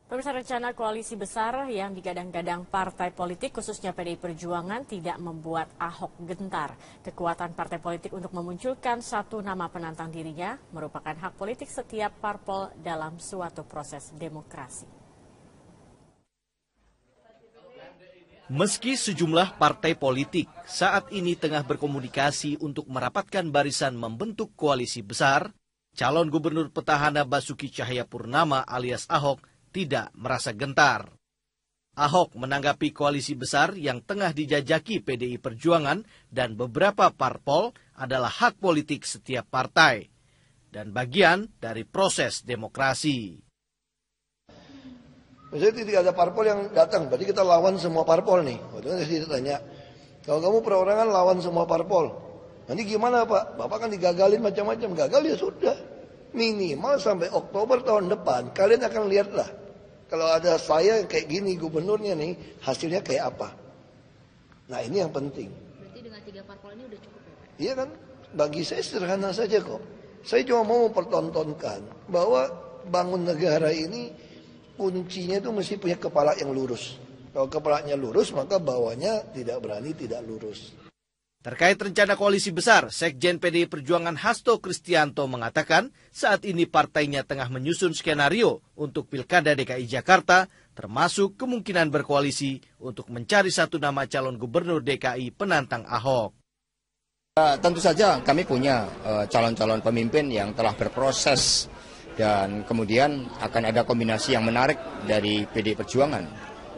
Pemirsa, rencana koalisi besar yang digadang-gadang partai politik khususnya PDI Perjuangan tidak membuat Ahok gentar. Kekuatan partai politik untuk memunculkan satu nama penantang dirinya merupakan hak politik setiap parpol dalam suatu proses demokrasi. Meski sejumlah partai politik saat ini tengah berkomunikasi untuk merapatkan barisan membentuk koalisi besar, calon gubernur petahana Basuki Cahayapurnama alias Ahok tidak merasa gentar. Ahok menanggapi koalisi besar yang tengah dijajaki PDI Perjuangan dan beberapa parpol adalah hak politik setiap partai dan bagian dari proses demokrasi. Misalnya tidak ada parpol yang datang, berarti kita lawan semua parpol nih. Waktu itu saya tanya, kalau kamu perorangan lawan semua parpol, nanti gimana Pak? Bapak kan digagalin macam-macam, gagal ya sudah. Minimal sampai Oktober tahun depan, kalian akan lihatlah. Kalau ada saya kayak gini gubernurnya nih, hasilnya kayak apa. Nah ini yang penting. Berarti dengan 3 parpol ini udah cukup ya Pak? Iya kan, bagi saya sederhana saja kok. Saya cuma mau mempertontonkan bahwa bangun negara ini kuncinya itu mesti punya kepala yang lurus. Kalau kepalanya lurus, maka bawahnya tidak berani tidak lurus. Terkait rencana koalisi besar, Sekjen PDI Perjuangan Hasto Kristianto mengatakan saat ini partainya tengah menyusun skenario untuk Pilkada DKI Jakarta, termasuk kemungkinan berkoalisi untuk mencari satu nama calon gubernur DKI penantang Ahok. Tentu saja kami punya calon-calon pemimpin yang telah berproses dan kemudian akan ada kombinasi yang menarik dari PDI Perjuangan.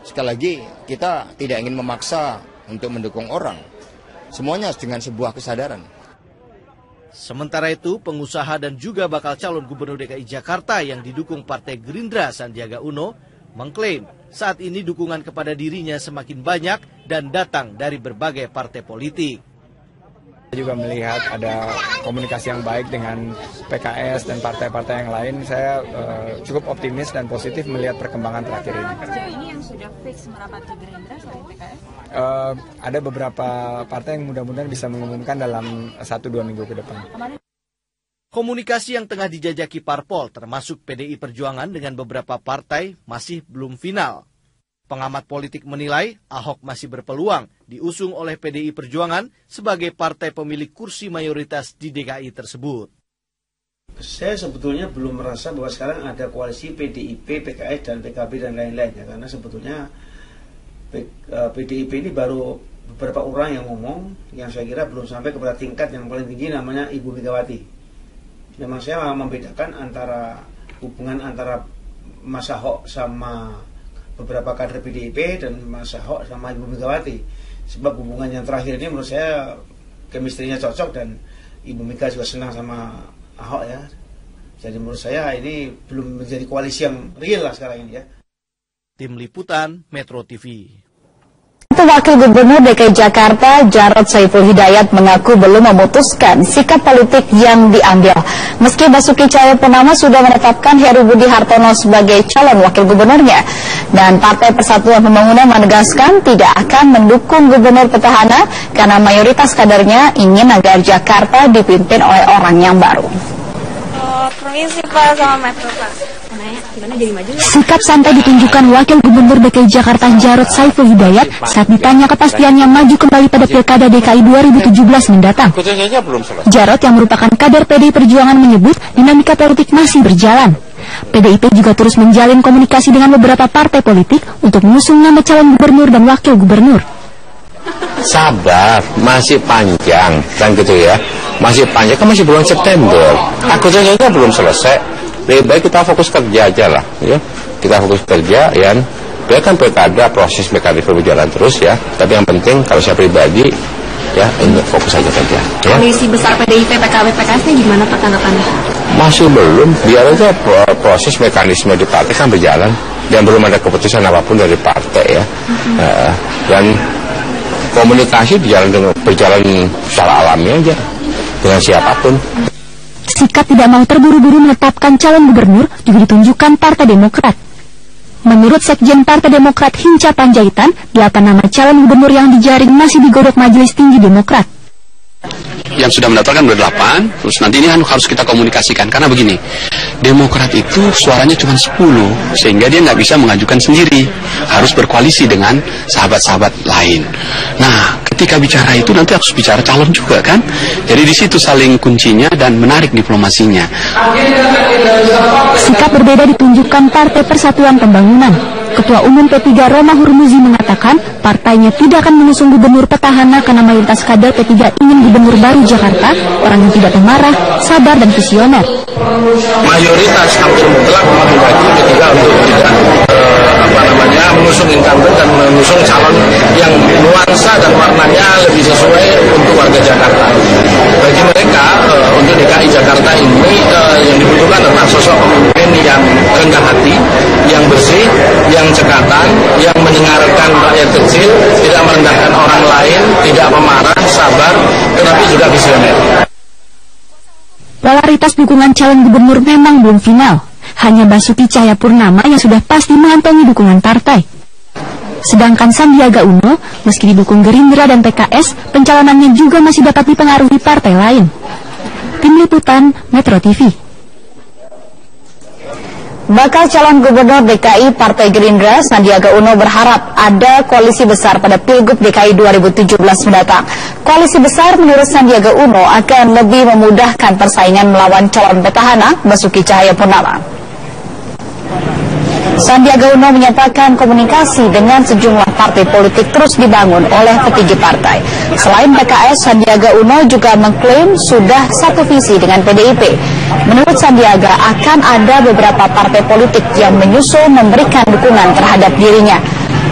Sekali lagi, kita tidak ingin memaksa untuk mendukung orang. Semuanya dengan sebuah kesadaran. Sementara itu, pengusaha dan juga bakal calon gubernur DKI Jakarta yang didukung Partai Gerindra Sandiaga Uno mengklaim saat ini dukungan kepada dirinya semakin banyak dan datang dari berbagai partai politik. Saya juga melihat ada komunikasi yang baik dengan PKS dan partai-partai yang lain. Saya cukup optimis dan positif melihat perkembangan terakhir ini. Sejauh ini yang sudah fix merapat ke Gerindra selain PKS? Ada beberapa partai yang mudah-mudahan bisa mengumumkan dalam 1-2 minggu ke depan. Komunikasi yang tengah dijajaki parpol termasuk PDI Perjuangan dengan beberapa partai masih belum final. Pengamat politik menilai Ahok masih berpeluang diusung oleh PDI Perjuangan sebagai partai pemilik kursi mayoritas di DKI tersebut. Saya sebetulnya belum merasa bahwa sekarang ada koalisi PDIP, PKS, dan PKB dan lain-lain ya, karena sebetulnya PDIP ini baru beberapa orang yang ngomong yang saya kira belum sampai kepada tingkat yang paling tinggi namanya Ibu Megawati. Memang saya membedakan antara hubungan antara Mas Ahok sama beberapa kader PDIP dan Mas Ahok sama Ibu Megawati. Sebab hubungan yang terakhir ini menurut saya chemistry-nya cocok dan Ibu Mega juga senang sama Ahok ya. Jadi menurut saya ini belum menjadi koalisi yang real lah sekarang ini ya. Tim Liputan Metro TV. Wakil Gubernur DKI Jakarta Jarod Saiful Hidayat mengaku belum memutuskan sikap politik yang diambil. Meski Basuki Cahayapurnama sudah menetapkan Heru Budi Hartono sebagai calon wakil gubernurnya. Dan Partai Persatuan Pembangunan menegaskan tidak akan mendukung gubernur petahana karena mayoritas kadernya ingin agar Jakarta dipimpin oleh orang yang baru. Permisi Pak sama Metro Pak. Sikap santai ditunjukkan Wakil Gubernur DKI Jakarta Jarod Saiful Hidayat saat ditanya kepastiannya maju kembali pada Pilkada DKI 2017 mendatang. Jarod yang merupakan kader PDI Perjuangan menyebut dinamika politik masih berjalan. PDIP juga terus menjalin komunikasi dengan beberapa partai politik untuk mengusung nama calon gubernur dan wakil gubernur. Sabar, masih panjang kan gitu ya. Masih panjang, kan masih bulan September. Agustus saja belum selesai. Lebih baik kita fokus kerja aja lah ya. Kita fokus kerja ya. Biarkan pilkada proses mekanisme berjalan terus ya. Tapi yang penting kalau saya pribadi ya ini fokus aja kerja ya. Koalisi besar PDIP, PKB, PKS ini gimana Pak tanggapannya? Masih belum, biar aja proses mekanisme di partai kan berjalan. Dan belum ada keputusan apapun dari partai ya. Dan komunikasi berjalan secara alami aja dengan siapapun. Sikap tidak mau terburu-buru menetapkan calon gubernur juga ditunjukkan Partai Demokrat. Menurut Sekjen Partai Demokrat Hinca Panjaitan, 8 nama calon gubernur yang dijaring masih digodok Majelis Tinggi Demokrat. yang sudah mendaftarkan udah 8, terus nanti ini harus kita komunikasikan. Karena begini, Demokrat itu suaranya cuma 10, sehingga dia nggak bisa mengajukan sendiri, harus berkoalisi dengan sahabat-sahabat lain. Nah, ketika bicara itu nanti harus bicara calon juga kan, jadi di situ saling kuncinya dan menarik diplomasinya. Sikap berbeda ditunjukkan Partai Persatuan Pembangunan. Ketua Umum P3 Roma Hurmuzi mengatakan partainya tidak akan mengusung gubernur petahana karena mayoritas kader P3 ingin gubernur baru Jakarta, orang yang tidak pemarah, sabar dan visioner. Mayoritas hampir mutlak menghendaki P3 untuk tidak mengusung incumbent dan mengusung calon yang nuansa dan warnanya lebih sesuai untuk warga Jakarta. Bagi mereka untuk DKI Jakarta ini yang dibutuhkan adalah sosok pemimpin yang rendah hati, yang bersih, yang cekatan, yang mendengarkan rakyat kecil, tidak merendahkan orang lain, tidak pemarah, sabar, tetapi juga visioner. Popularitas dukungan calon gubernur memang belum final. Hanya Basuki Cahayapurnama yang sudah pasti mengantongi dukungan partai. Sedangkan Sandiaga Uno, meski didukung Gerindra dan PKS, pencalonannya juga masih dapat dipengaruhi partai lain. Tim Liputan, Metro TV. Bakal calon gubernur DKI Partai Gerindra, Sandiaga Uno berharap ada koalisi besar pada Pilgub DKI 2017 mendatang. Koalisi besar menurut Sandiaga Uno akan lebih memudahkan persaingan melawan calon petahana Basuki Cahayapurnama. Sandiaga Uno menyatakan komunikasi dengan sejumlah partai politik terus dibangun oleh petinggi partai. Selain PKS, Sandiaga Uno juga mengklaim sudah satu visi dengan PDIP. Menurut Sandiaga, akan ada beberapa partai politik yang menyusul memberikan dukungan terhadap dirinya.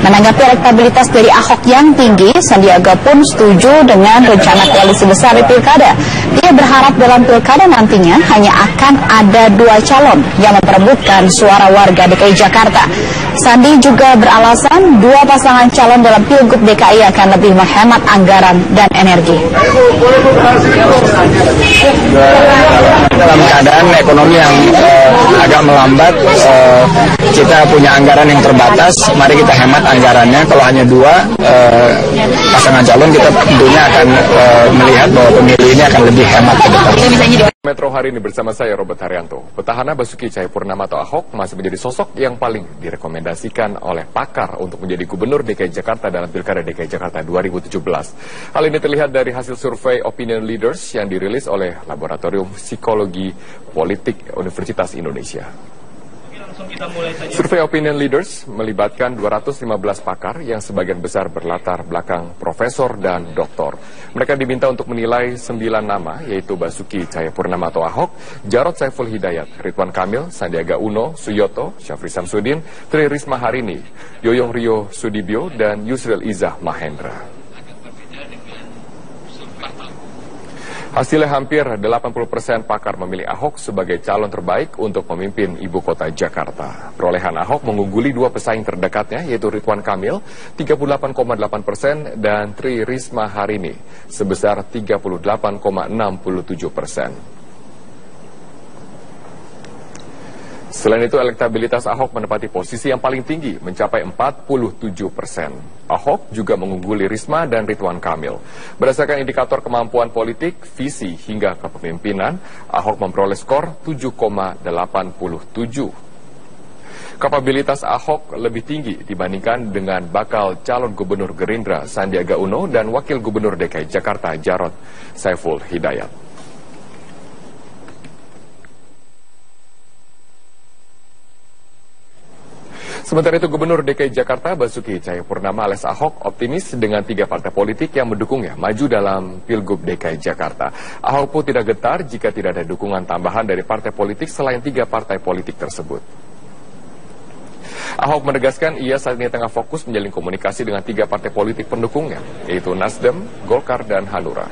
Menanggapi elektabilitas dari Ahok yang tinggi, Sandiaga pun setuju dengan rencana koalisi besar di Pilkada. Dia berharap dalam Pilkada nantinya hanya akan ada 2 calon yang memperebutkan suara warga DKI Jakarta. Sandi juga beralasan 2 pasangan calon dalam Pilgub DKI akan lebih menghemat anggaran dan energi. Dalam keadaan ekonomi yang agak melambat, kita punya anggaran yang terbatas, mari kita hemat anggarannya. Kalau hanya 2 pasangan calon, kita tentunya akan melihat bahwa pemilih ini akan lebih hemat ke depan. Metro hari ini bersama saya Robert Haryanto. Petahana Basuki Cahayapurnama atau Ahok masih menjadi sosok yang paling direkomendasikan oleh pakar untuk menjadi gubernur DKI Jakarta dalam Pilkada DKI Jakarta 2017. Hal ini terlihat dari hasil survei Opinion Leaders yang dirilis oleh Laboratorium Psikologi Politik Universitas Indonesia. Survei Opinion Leaders melibatkan 215 pakar yang sebagian besar berlatar belakang profesor dan doktor. Mereka diminta untuk menilai 9 nama, yaitu Basuki Cahayapurnama atau Ahok, Jarod Saiful Hidayat, Ridwan Kamil, Sandiaga Uno, Suyoto, Syafri Samsudin, Tri Risma Harini, Yoyong Rio Sudibyo, dan Yusril Izzah Mahendra. Hasilnya hampir 80% pakar memilih Ahok sebagai calon terbaik untuk memimpin ibu kota Jakarta. Perolehan Ahok mengungguli 2 pesaing terdekatnya, yaitu Ridwan Kamil 38,8% dan Tri Risma Harini sebesar 38,67%. Selain itu, elektabilitas Ahok menempati posisi yang paling tinggi, mencapai 47%. Ahok juga mengungguli Risma dan Ridwan Kamil. Berdasarkan indikator kemampuan politik, visi hingga kepemimpinan, Ahok memperoleh skor 7,87. Kapabilitas Ahok lebih tinggi dibandingkan dengan bakal calon gubernur Gerindra Sandiaga Uno dan wakil gubernur DKI Jakarta Jarod Saiful Hidayat. Sementara itu, Gubernur DKI Jakarta Basuki Cahayapurnama alias Ahok optimis dengan 3 partai politik yang mendukungnya maju dalam Pilgub DKI Jakarta. Ahok pun tidak getar jika tidak ada dukungan tambahan dari partai politik selain 3 partai politik tersebut. Ahok menegaskan ia saat ini tengah fokus menjalin komunikasi dengan 3 partai politik pendukungnya, yaitu Nasdem, Golkar, dan Hanura.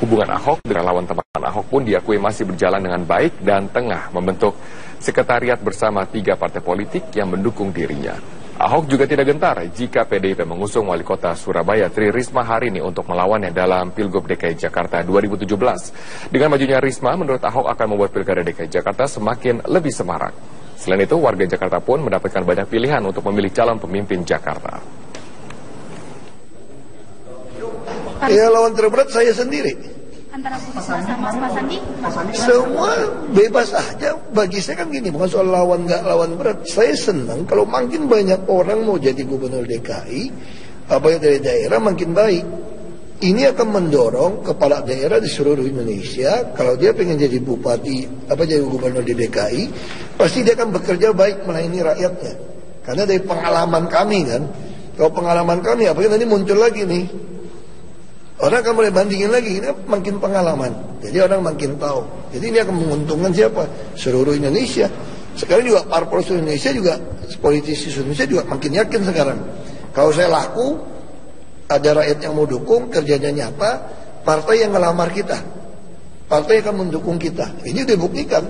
Hubungan Ahok dengan lawan teman Ahok pun diakui masih berjalan dengan baik dan tengah membentuk sekretariat bersama 3 partai politik yang mendukung dirinya. Ahok juga tidak gentar jika PDIP mengusung wali kota Surabaya Tri Risma Harini untuk melawannya dalam Pilgub DKI Jakarta 2017. Dengan majunya Risma, menurut Ahok akan membuat Pilkada DKI Jakarta semakin lebih semarak. Selain itu, warga Jakarta pun mendapatkan banyak pilihan untuk memilih calon pemimpin Jakarta. Ya, lawan terberat saya sendiri. Antara Bu Risma sama Pak Sandi? Semua bebas aja. Bagi saya kan gini, bukan soal lawan nggak lawan berat. Saya senang kalau makin banyak orang mau jadi gubernur DKI, apa yang dari daerah makin baik. Ini akan mendorong kepala daerah di seluruh Indonesia, kalau dia pengen jadi bupati, jadi gubernur di DKI, pasti dia akan bekerja baik melayani rakyatnya. Karena dari pengalaman kami kan, kalau pengalaman kami, apalagi nanti muncul lagi nih, orang akan mulai bandingin lagi, ini makin pengalaman. Jadi orang makin tahu. Jadi ini akan menguntungkan siapa? Seluruh Indonesia. Sekarang juga parpol seluruh Indonesia juga, politisi seluruh Indonesia juga makin yakin sekarang. Kalau saya laku, ada rakyat yang mau dukung, kerjanya nyata, partai yang ngelamar kita. Partai akan mendukung kita. Ini udah buktikan.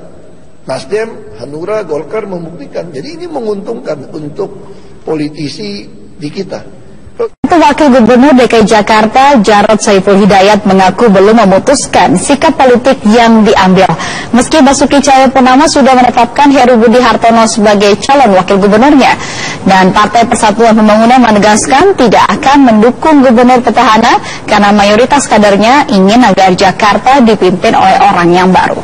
Nasdem, Hanura, Golkar membuktikan. Jadi ini menguntungkan untuk politisi di kita. Wakil Gubernur DKI Jakarta Jarod Saiful Hidayat mengaku belum memutuskan sikap politik yang diambil. Meski Basuki Cahayapurnama sudah menetapkan Heru Budi Hartono sebagai calon wakil gubernurnya. Dan Partai Persatuan Pembangunan menegaskan tidak akan mendukung gubernur petahana karena mayoritas kadernya ingin agar Jakarta dipimpin oleh orang yang baru.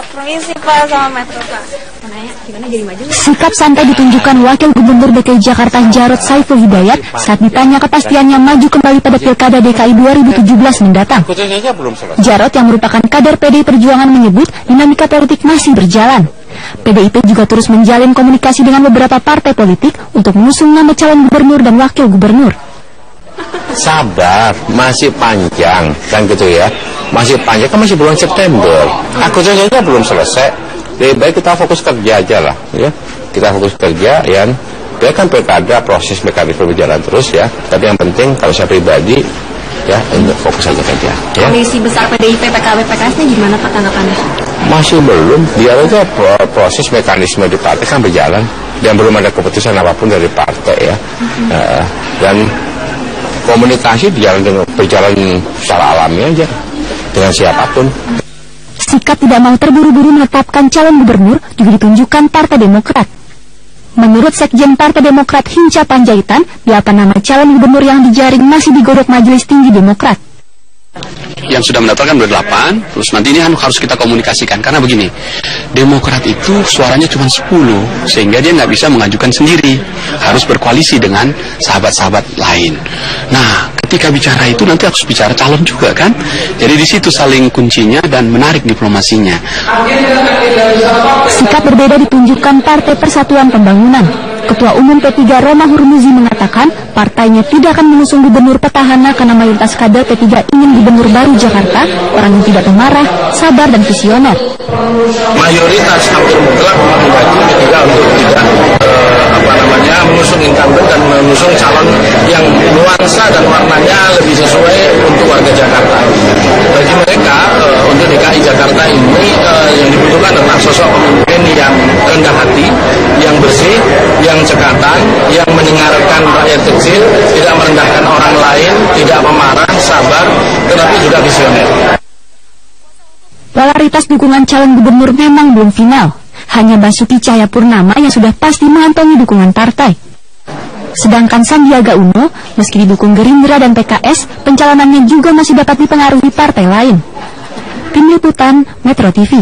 Permisi Pak sama Metro Pak. Gimana jadi maju? Sikap santai ditunjukkan Wakil Gubernur DKI Jakarta Jarod Saiful Hidayat saat ditanya kepastiannya maju kembali pada Pilkada DKI 2017 mendatang. Jarod yang merupakan kader PDI Perjuangan menyebut dinamika politik masih berjalan. PDIP juga terus menjalin komunikasi dengan beberapa partai politik untuk mengusung nama calon gubernur dan wakil gubernur. Sabar, masih panjang kan gitu ya. Masih panjang, kan masih bulan September. Agustus saja belum selesai. Lebih baik kita fokus kerja aja lah ya. Kita fokus kerja ya kan pilkada proses mekanisme berjalan terus ya. Tapi yang penting kalau saya pribadi ya untuk fokus aja kerja ya. Koalisi besar PDIP PKB PKS-nya gimana Pak tanggapannya? Masih belum, biar aja proses mekanisme di partai kan berjalan dan belum ada keputusan apapun dari partai ya. Dan komunikasi berjalan secara alami aja dengan siapapun. Sikap tidak mau terburu-buru menetapkan calon gubernur juga ditunjukkan Partai Demokrat. Menurut Sekjen Partai Demokrat Hinca Panjaitan, 8 nama calon gubernur yang dijaring masih digodok Majelis Tinggi Demokrat. Yang sudah mendaftarkan udah 8, terus nanti ini harus kita komunikasikan. Karena begini, Demokrat itu suaranya cuma 10, sehingga dia nggak bisa mengajukan sendiri. Harus berkoalisi dengan sahabat-sahabat lain. Nah, ketika bicara itu nanti harus bicara calon juga kan. Jadi di situ saling kuncinya dan menarik diplomasinya. Sikap berbeda ditunjukkan Partai Persatuan Pembangunan. Ketua Umum P3 Roma Hurmuzi mengatakan partainya tidak akan mengusung gubernur petahana karena mayoritas kader P3 ingin gubernur baru Jakarta, orang yang tidak pemarah, sabar dan visioner. Mayoritas hampir mutlak menghendaki P3 untuk tidak mengusung incumbent dan mengusung calon yang nuansa dan warnanya lebih sesuai untuk warga Jakarta. Bagi mereka untuk DKI Jakarta ini yang dibutuhkan adalah sosok pemimpin yang rendah hati, yang bersih, yang cekatan, yang mendengarkan rakyat kecil, tidak merendahkan orang lain, tidak memarah, sabar, tetapi juga visioner. Polaritas dukungan calon gubernur memang belum final. Hanya Basuki Cahayapurnama yang sudah pasti mengantongi dukungan partai. Sedangkan Sandiaga Uno, meski didukung Gerindra dan PKS, pencalonannya juga masih dapat dipengaruhi partai lain. Tim Liputan, Metro TV.